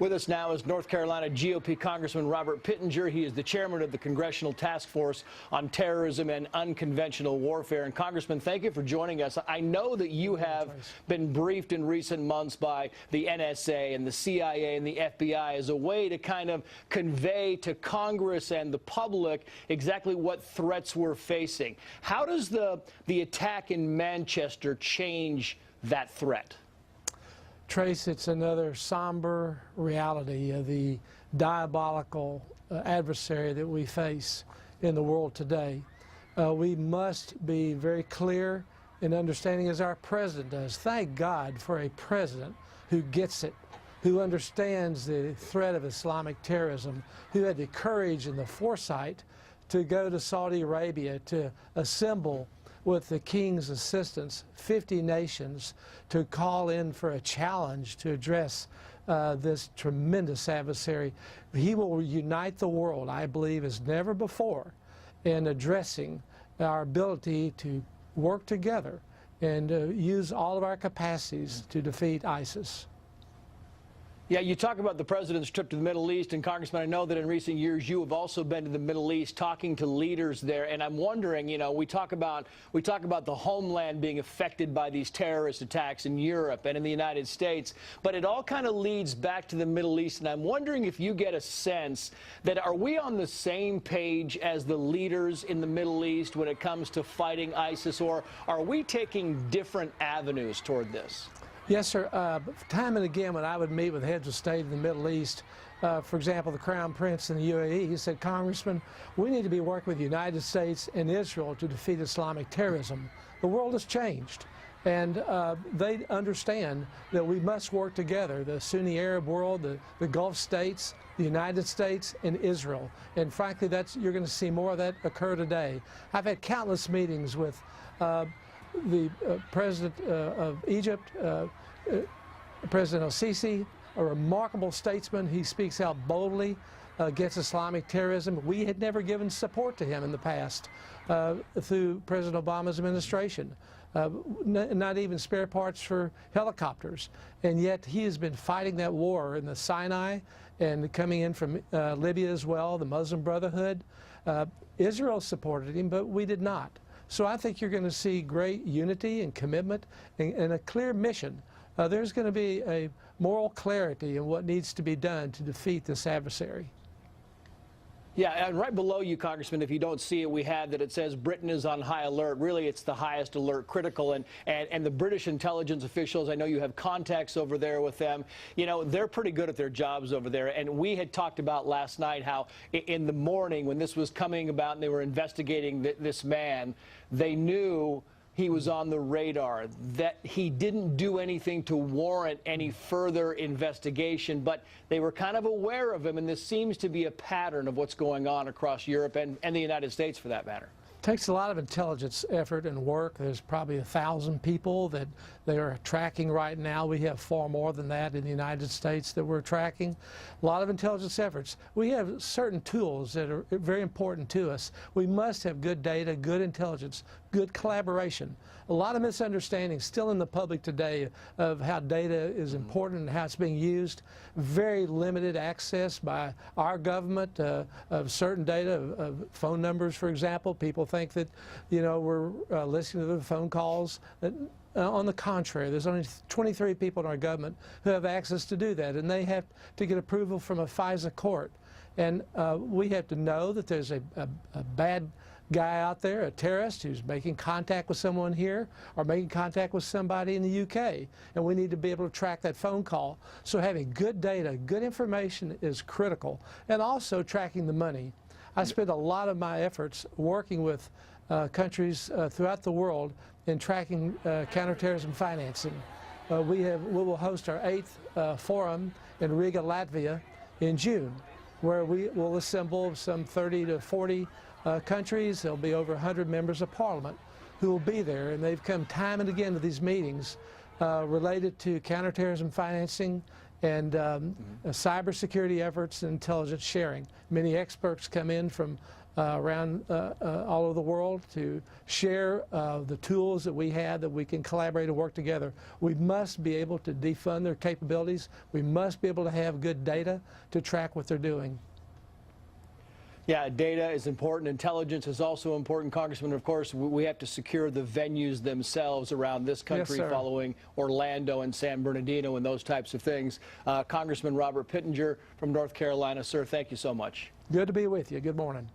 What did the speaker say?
With us now is North Carolina GOP Congressman Robert Pittenger. He is the chairman of the Congressional Task Force on Terrorism and Unconventional Warfare. And Congressman, thank you for joining us. I know that you have been briefed in recent months by the NSA and the CIA and the FBI as a way to kind of convey to Congress and the public exactly what threats we're facing. How does the attack in Manchester change that threat? Trace, it's another somber reality of the diabolical adversary that we face in the world today. We must be very clear in understanding, as our president does. Thank God for a president who gets it, who understands the threat of Islamic terrorism, who had the courage and the foresight to go to Saudi Arabia to assemble with the King's assistance 50 nations to call in for a challenge to address this tremendous adversary. He will unite the world, I believe, as never before in addressing our ability to work together and use all of our capacities to defeat ISIS. Yeah, you talk about the president's trip to the Middle East, and Congressman, I know that in recent years you have also been to the Middle East talking to leaders there, and I'm wondering, you know, we talk about the homeland being affected by these terrorist attacks in Europe and in the United States, but it all kind of leads back to the Middle East, and I'm wondering if you get a sense that are we on the same page as the leaders in the Middle East when it comes to fighting ISIS, or are we taking different avenues toward this? Yes, sir. Time and again, when I would meet with heads of state in the Middle East, for example, the Crown Prince in the UAE, he said, Congressman, we need to be working with the United States and Israel to defeat Islamic terrorism. The world has changed, and they understand that we must work together, the Sunni Arab world, the Gulf states, the United States, and Israel. And frankly, you're going to see more of that occur today. I've had countless meetings with the President of Egypt, President el-Sisi, a remarkable statesman. He speaks out boldly against Islamic terrorism. We had never given support to him in the past through President Obama's administration, not even spare parts for helicopters. And yet he has been fighting that war in the Sinai and coming in from Libya as well, the Muslim Brotherhood. Israel supported him, but we did not. So I think you're going to see great unity and commitment and a clear mission. There's going to be a moral clarity in what needs to be done to defeat this adversary. Yeah, and right below you, Congressman, if you don't see it, we have that it says Britain is on high alert. Really, it's the highest alert critical. And the British intelligence officials, I know you have contacts over there with them. You know, they're pretty good at their jobs over there. And we had talked about last night how in the morning when this was coming about and they were investigating this man, they knew he was on the radar, that he didn't do anything to warrant any further investigation, but they were kind of aware of him, and this seems to be a pattern of what's going on across Europe and the United States for that matter. It takes a lot of intelligence effort and work. There's probably 1,000 people that they are tracking right now. We have far more than that in the United States that we're tracking. A lot of intelligence efforts. We have certain tools that are very important to us. We must have good data, good intelligence, good collaboration. A lot of misunderstandings still in the public today of how data is important and how it's being used. Very limited access by our government of certain data, of phone numbers, for example. People think that, you know, we're listening to the phone calls. On the contrary, there's only 23 people in our government who have access to do that, and they have to get approval from a FISA court. And we have to know that there's a bad guy out there, a terrorist who's making contact with someone here or making contact with somebody in the UK, and we need to be able to track that phone call. So having good data, good information is critical, and also tracking the money. I spend a lot of my efforts working with countries throughout the world in tracking counterterrorism financing. We will host our 8th forum in Riga, Latvia in June, where we will assemble some 30 to 40 countries. There'll be over 100 members of parliament who will be there, and they've come time and again to these meetings related to counterterrorism financing and cybersecurity efforts and intelligence sharing. Many experts come in from around all over the world to share the tools that we have that we can collaborate and work together. We must be able to defund their capabilities. We must be able to have good data to track what they're doing. Yeah, data is important. Intelligence is also important, Congressman. Of course, we have to secure the venues themselves around this country, Yes, following Orlando and San Bernardino and those types of things. Congressman Robert Pittenger from North Carolina, sir, thank you so much. Good to be with you. Good morning.